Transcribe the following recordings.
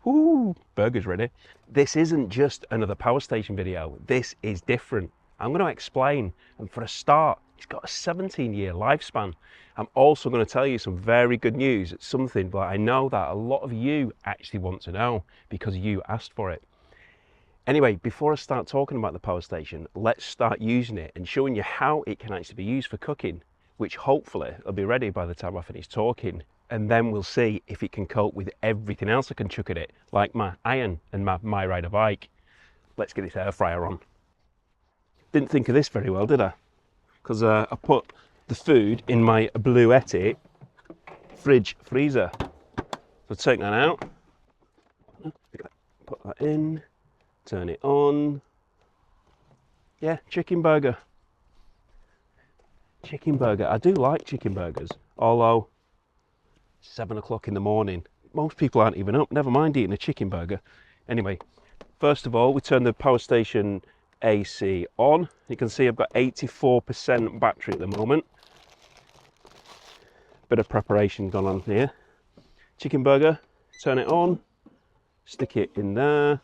Ooh, burger's ready. This isn't just another power station video. This is different. I'm going to explain, and for a start, it's got a 17-year lifespan. I'm also going to tell you some very good news. It's something that I know that a lot of you actually want to know because you asked for it. Anyway, before I start talking about the power station, let's start using it and showing you how it can actually be used for cooking, which hopefully will be ready by the time I finish talking. And then we'll see if it can cope with everything else I can chuck at it, like my iron and my rider bike. Let's get this air fryer on. Didn't think of this very well, did I? Because I put the food in my Bluetti fridge freezer. So take that out, put that in, turn it on. Yeah, chicken burger. Chicken burger. I do like chicken burgers, although 7 o'clock in the morning, most people aren't even up, never mind eating a chicken burger. Anyway, first of all, we turn the power station AC on. You can see I've got 84% battery at the moment. Bit of preparation gone on here. Chicken burger, turn it on, stick it in there.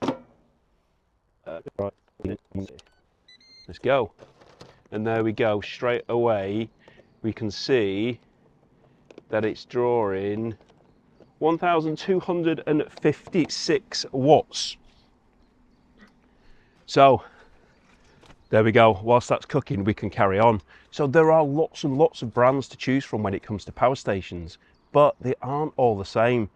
Let's go. And there we go, straight away we can see that it's drawing 1256 watts. So there we go. Whilst that's cooking, we can carry on. So there are lots and lots of brands to choose from when it comes to power stations, but they aren't all the same.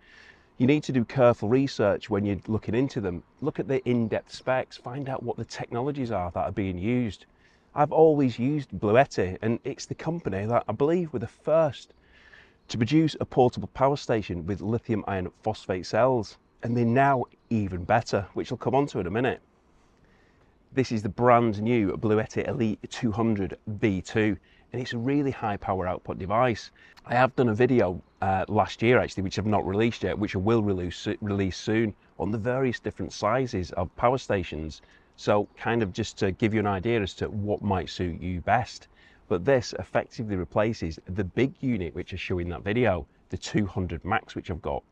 You need to do careful research when you're looking into them. Look at the in-depth specs, find out what the technologies are that are being used. I've always used Bluetti, and it's the company that I believe were the first to produce a portable power station with lithium iron phosphate cells, and they're now even better, which I'll come on to in a minute. This is the brand new Bluetti Elite 200 V2, and it's a really high power output device. I have done a video last year actually, which I've not released yet, which I will release soon, on the various different sizes of power stations. So kind of just to give you an idea as to what might suit you best. But this effectively replaces the big unit which I show in that video, the 200 Max which I've got.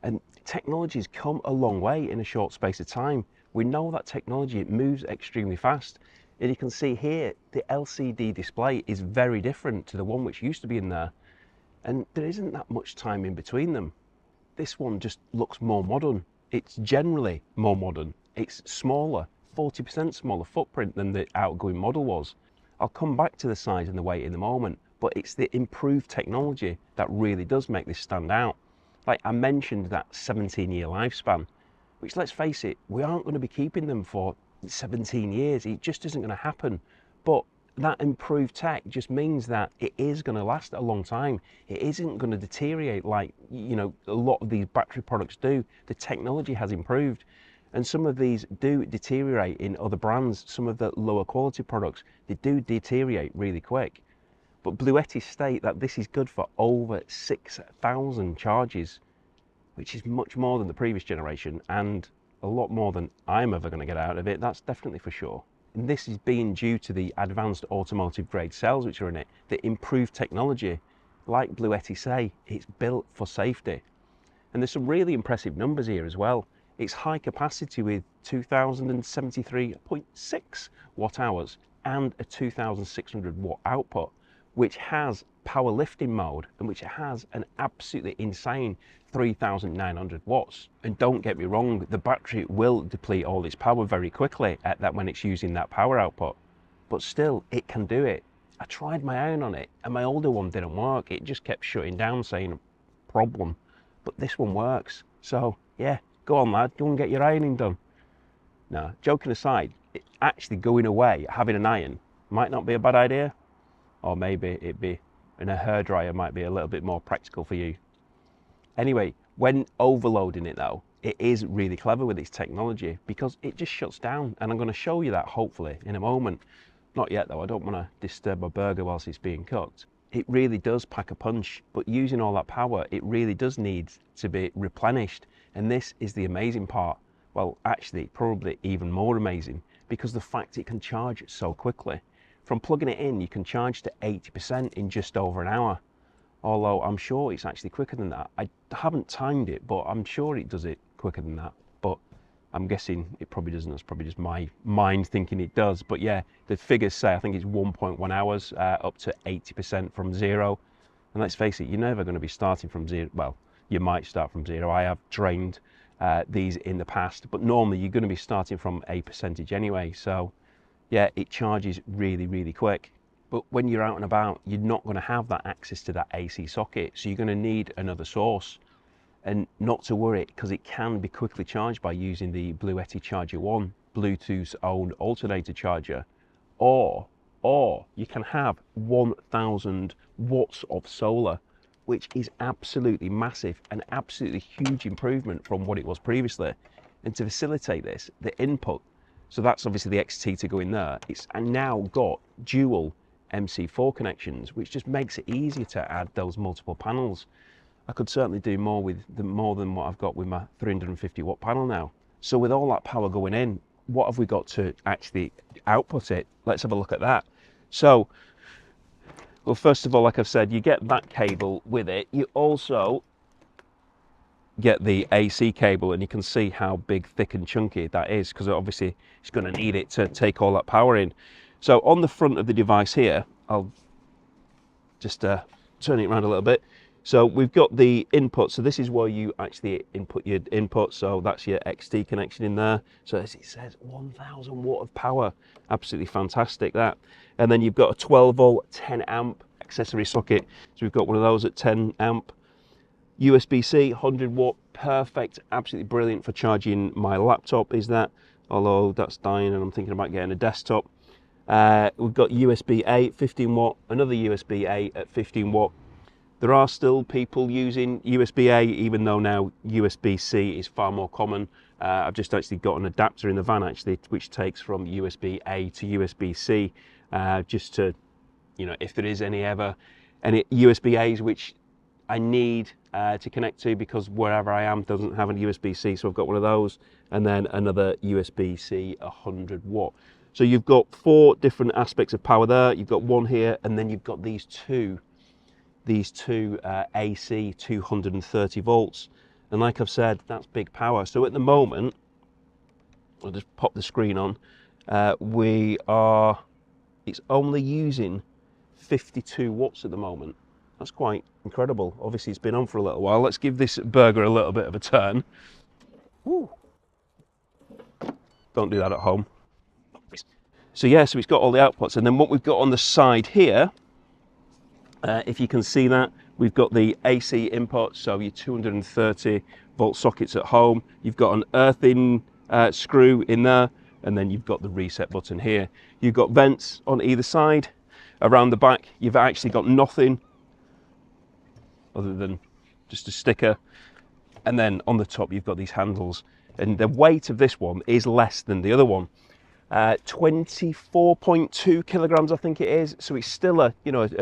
And technology's come a long way in a short space of time. We know that technology, it moves extremely fast. And you can see here, the LCD display is very different to the one which used to be in there. And there isn't that much time in between them. This one just looks more modern. It's generally more modern. It's smaller, 40% smaller footprint than the outgoing model was. I'll come back to the size and the weight in a moment, but it's the improved technology that really does make this stand out. Like I mentioned, that 17-year lifespan, which, let's face it, we aren't going to be keeping them for 17 years. It just isn't going to happen. But that improved tech just means that it is going to last a long time. It isn't going to deteriorate like, you know, a lot of these battery products do. The technology has improved. And some of these do deteriorate in other brands. Some of the lower quality products, they do deteriorate really quick. But Bluetti state that this is good for over 6,000 charges, which is much more than the previous generation and a lot more than I'm ever going to get out of it. That's definitely for sure. And this is being due to the advanced automotive grade cells which are in it, the improved technology. Like Bluetti say, it's built for safety. And there's some really impressive numbers here as well. It's high capacity with 2073.6 watt hours and a 2600 watt output, which has power lifting mode and which has an absolutely insane 3900 watts. And don't get me wrong, the battery will deplete all its power very quickly at that when it's using that power output, but still it can do it. I tried my own on it and my older one didn't work. It just kept shutting down saying problem, but this one works. So yeah, go on lad, go and get your ironing done. No, joking aside, actually going away, having an iron might not be a bad idea, or maybe it'd be, in a hairdryer might be a little bit more practical for you. Anyway, when overloading it though, it is really clever with its technology because it just shuts down, and I'm going to show you that hopefully in a moment. Not yet though, I don't want to disturb my burger whilst it's being cooked. It really does pack a punch, but using all that power, it really does need to be replenished. And this is the amazing part. Well, actually, probably even more amazing, because the fact it can charge so quickly. From plugging it in, you can charge to 80% in just over an hour. Although I'm sure it's actually quicker than that. I haven't timed it, but I'm sure it does it quicker than that, but I'm guessing it probably doesn't. That's probably just my mind thinking it does. But yeah, the figures say I think it's 1.1 hours, up to 80% from zero. And let's face it, you're never going to be starting from zero. Well, you might start from zero. I have drained these in the past, but normally you're going to be starting from a percentage anyway. So yeah, it charges really, really quick. But when you're out and about, you're not going to have that access to that AC socket. So you're going to need another source. And not to worry, because it can be quickly charged by using the Bluetti Charger 1, Bluetooth's own alternator charger. Or you can have 1000 watts of solar, which is absolutely massive, an absolutely huge improvement from what it was previously. And to facilitate this, the input, so that's obviously the XT to go in there, it's now got dual MC4 connections, which just makes it easier to add those multiple panels. I could certainly do more than what I've got with my 350 watt panel now. So with all that power going in, what have we got to actually output it? Let's have a look at that. So, well, first of all, like I've said, you get that cable with it. You also get the AC cable, and you can see how big, thick and chunky that is, because obviously it's going to need it to take all that power in. So on the front of the device here, I'll just turn it around a little bit. So we've got the input, so this is where you actually input your input, so that's your XT connection in there. So as it says, 1000 watt of power, absolutely fantastic that. And then you've got a 12 volt, 10 amp accessory socket, so we've got one of those at 10 amp. USB-C, 100 watt, perfect, absolutely brilliant for charging my laptop is that, although that's dying and I'm thinking about getting a desktop. We've got USB-A, 15 watt, another USB-A at 15 watt. There are still people using USB-A, even though now USB-C is far more common. I've just actually got an adapter in the van actually, which takes from USB-A to USB-C, just to, you know, if there is any USB-As which I need to connect to, because wherever I am doesn't have a USB-C, so I've got one of those, and then another USB-C 100 watt. So you've got 4 different aspects of power there. You've got one here, and then you've got these two AC 230 volts, and like I've said, that's big power. So at the moment, I'll just pop the screen on, it's only using 52 watts at the moment. That's quite incredible. Obviously it's been on for a little while. Let's give this burger a little bit of a turn. Woo. Don't do that at home. So yeah, so it's got all the outputs, and then what we've got on the side here, if you can see that, we've got the AC input, so your 230 volt sockets at home. You've got an earthing screw in there, and then you've got the reset button here. You've got vents on either side. Around the back, you've actually got nothing other than just a sticker. And then on the top, you've got these handles. And the weight of this one is less than the other one. 24.2 kilograms, I think it is. So it's still a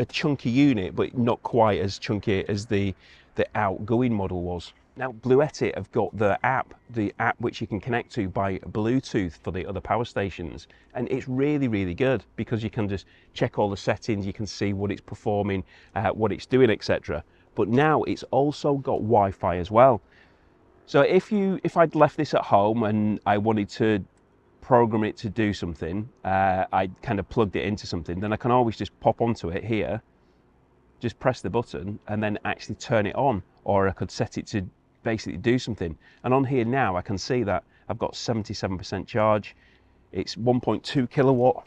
chunky unit, but not quite as chunky as the outgoing model was. Now, Bluetti have got the app which you can connect to by Bluetooth for the other power stations, and it's really, really good because you can just check all the settings, you can see what it's performing, what it's doing, etc. But now it's also got Wi-Fi as well. So if I'd left this at home and I wanted to program it to do something, I kind of plugged it into something, then I can always just pop onto it here, just press the button and then actually turn it on, or I could set it to basically do something. And on here now I can see that I've got 77% charge. It's 1.2 kilowatt.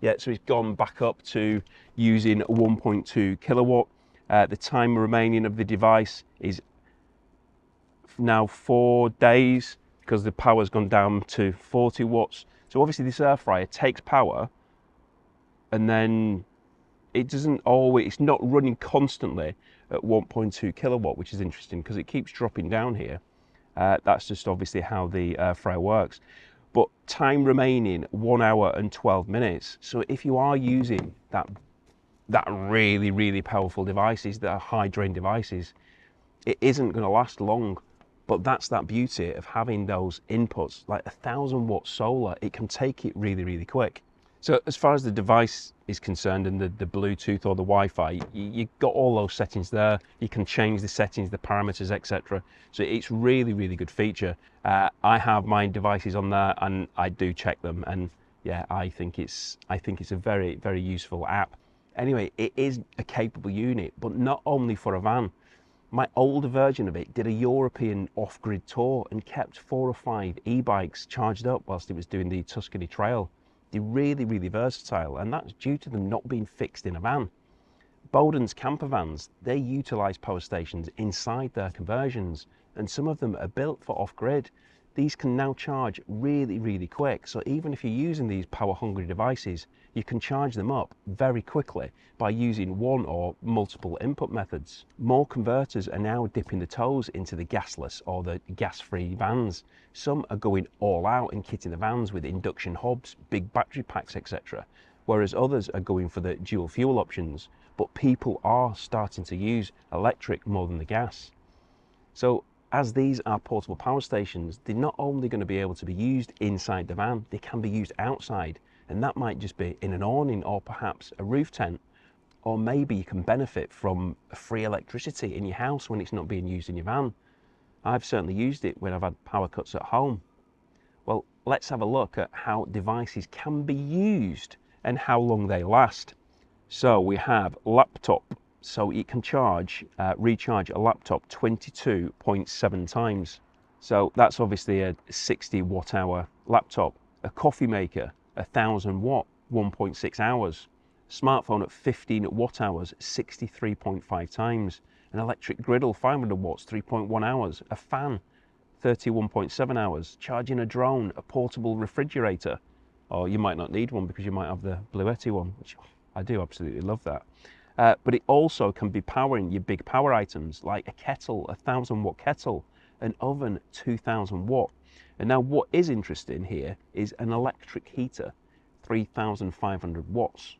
Yeah, so it's gone back up to using 1.2 kilowatt. The time remaining of the device is now 4 days, because the power's gone down to 40 watts. So obviously this air fryer takes power, and then it's not running constantly at 1.2 kilowatt, which is interesting because it keeps dropping down here. That's just obviously how the air fryer works. But time remaining 1 hour and 12 minutes. So if you are using that really, really powerful devices, that are high drain devices, it isn't going to last long. But that's that beauty of having those inputs, like 1000 watt solar. It can take it really, really quick. So as far as the device is concerned and the Bluetooth or the Wi-Fi, you've got all those settings there. You can change the settings, the parameters, etc. So it's really good feature. I have my devices on there and I do check them, and yeah, I think it's a very useful app. Anyway, it is a capable unit, but not only for a van. My older version of it did a European off-grid tour and kept 4 or 5 e-bikes charged up whilst it was doing the Tuscany Trail. They're really versatile, and that's due to them not being fixed in a van. Bowden's campervans, they utilise power stations inside their conversions, and some of them are built for off-grid. These can now charge really quick, so even if you're using these power-hungry devices, you can charge them up very quickly by using one or multiple input methods. More converters are now dipping the toes into the gasless or the gas-free vans. Some are going all out and kitting the vans with induction hobs, big battery packs, etc., whereas others are going for the dual fuel options. But people are starting to use electric more than the gas. So as these are portable power stations, they're not only going to be able to be used inside the van, they can be used outside, and that might just be in an awning or perhaps a roof tent, or maybe you can benefit from free electricity in your house when it's not being used in your van. I've certainly used it when I've had power cuts at home. Well, let's have a look at how devices can be used and how long they last. So we have laptop. So it can recharge a laptop 22.7 times. So that's obviously a 60 watt hour laptop. A coffee maker, 1000 watt, 1.6 hours. Smartphone at 15 watt hours, 63.5 times. An electric griddle, 500 watts, 3.1 hours. A fan, 31.7 hours. Charging a drone, a portable refrigerator. Or you might not need one because you might have the Bluetti one, which I do absolutely love that. But it also can be powering your big power items like a kettle, 1000 watt kettle, an oven, 2000 watt. And now what is interesting here is an electric heater, 3500 watts.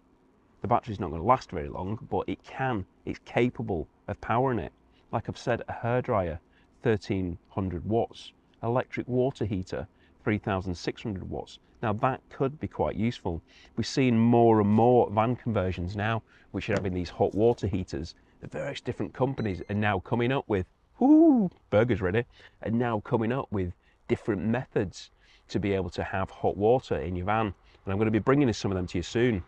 The battery's not going to last very long, but it's capable of powering it. Like I've said, a hairdryer, 1300 watts. Electric water heater, 3600 watts. Now that could be quite useful. We're seeing more and more van conversions now, which are having these hot water heaters. The various different companies are now coming up with, burgers ready, and now coming up with different methods to be able to have hot water in your van. And I'm going to be bringing some of them to you soon.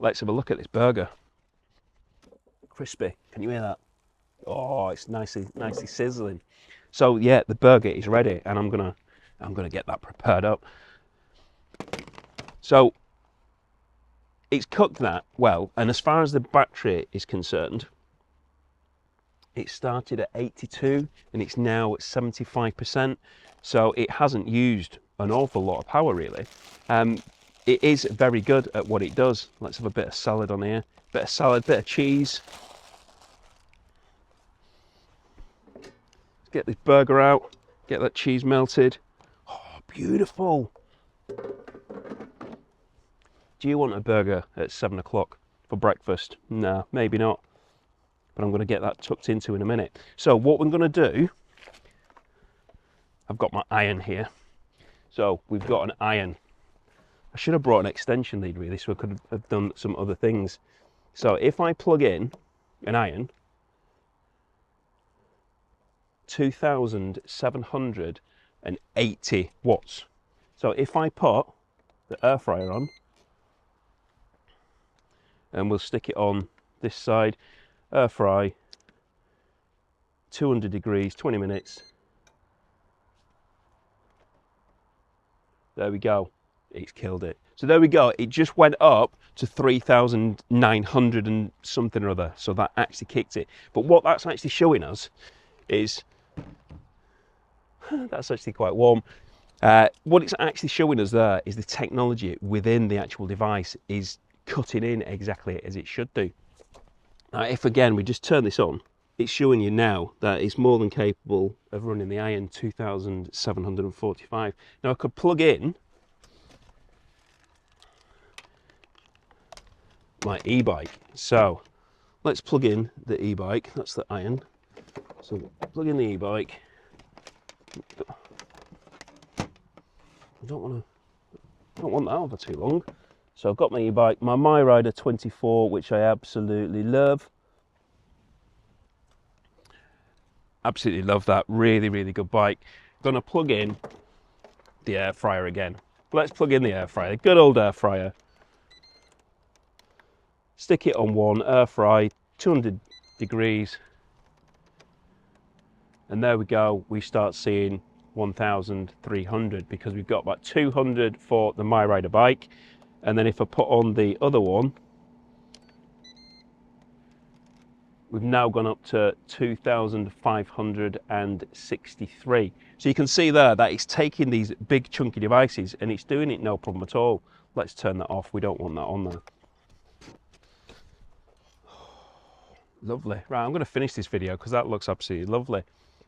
Let's have a look at this burger. Crispy, can you hear that? Oh, it's nicely sizzling. So yeah, the burger is ready, and I'm gonna get that prepared up. So it's cooked that well, and as far as the battery is concerned, it started at 82 and it's now at 75%. So it hasn't used an awful lot of power really. It is very good at what it does. Let's have a bit of salad on here. Bit of salad, bit of cheese. Get this burger out, get that cheese melted. Oh, beautiful. Do you want a burger at 7 o'clock for breakfast? No, maybe not. But I'm going to get that tucked into in a minute. So what we're going to do, I've got my iron here. So we've got an iron. I should have brought an extension lead really, so I could have done some other things. So if I plug in an iron, 2780 watts. So if I put the air fryer on, and we'll stick it on this side, air fry, 200 degrees, 20 minutes. There we go, it's killed it. So there we go, it just went up to 3,900 and something or other, so that actually kicked it. But what that's actually showing us is, that's actually quite warm. What it's actually showing us there is the technology within the actual device is cutting in exactly as it should do. Now, if again we just turn this on, it's showing you now that it's more than capable of running the iron 2745. Now I could plug in my e-bike. So let's plug in the e-bike, that's the iron. So plug in the e-bike. I don't want that on for too long. So I've got my e-bike, my MyRider 24, which I absolutely love. Absolutely love that. Really, really good bike. Gonna plug in the air fryer again. Let's plug in the air fryer, good old air fryer. Stick it on one, air fry, 200 degrees. And there we go, we start seeing 1,300 because we've got about 200 for the MyRider bike. And then if I put on the other one, we've now gone up to 2,563. So you can see there that it's taking these big chunky devices and it's doing it no problem at all. Let's turn that off, we don't want that on there. Lovely. Right, I'm going to finish this video because that looks absolutely lovely.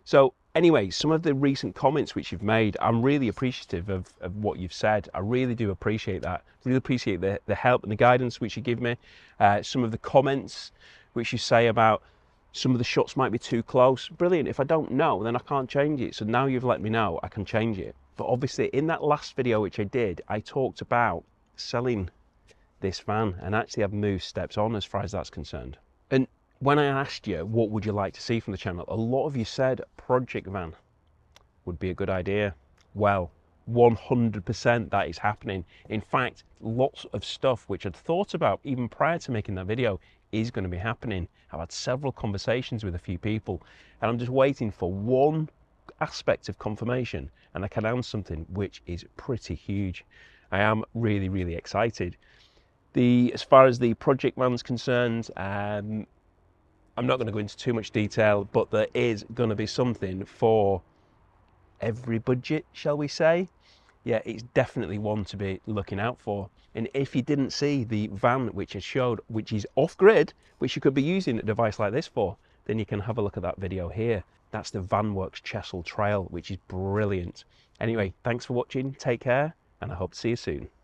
So anyway, some of the recent comments which you've made, I'm really appreciative of what you've said. I really do appreciate that. Really appreciate the help and the guidance which you give me. Some of the comments which you say about some of the shots might be too close. Brilliant. If I don't know, then I can't change it. So now you've let me know, I can change it. But obviously in that last video which I did, I talked about selling this van, and actually I've moved steps on as far as that's concerned. And when I asked you what would you like to see from the channel, a lot of you said project van would be a good idea. Well, 100% that is happening. In fact, lots of stuff which I'd thought about even prior to making that video is going to be happening. I've had several conversations with a few people and I'm just waiting for one aspect of confirmation and I can announce something which is pretty huge. I am really, really excited. As far as the project van's concerned, I'm not going to go into too much detail, but there is going to be something for every budget, shall we say. Yeah, it's definitely one to be looking out for. And if you didn't see the van which I showed, which is off-grid, which you could be using a device like this for, then you can have a look at that video here. That's the VanWorks Chesil Trail, which is brilliant. Anyway, thanks for watching, take care, and I hope to see you soon.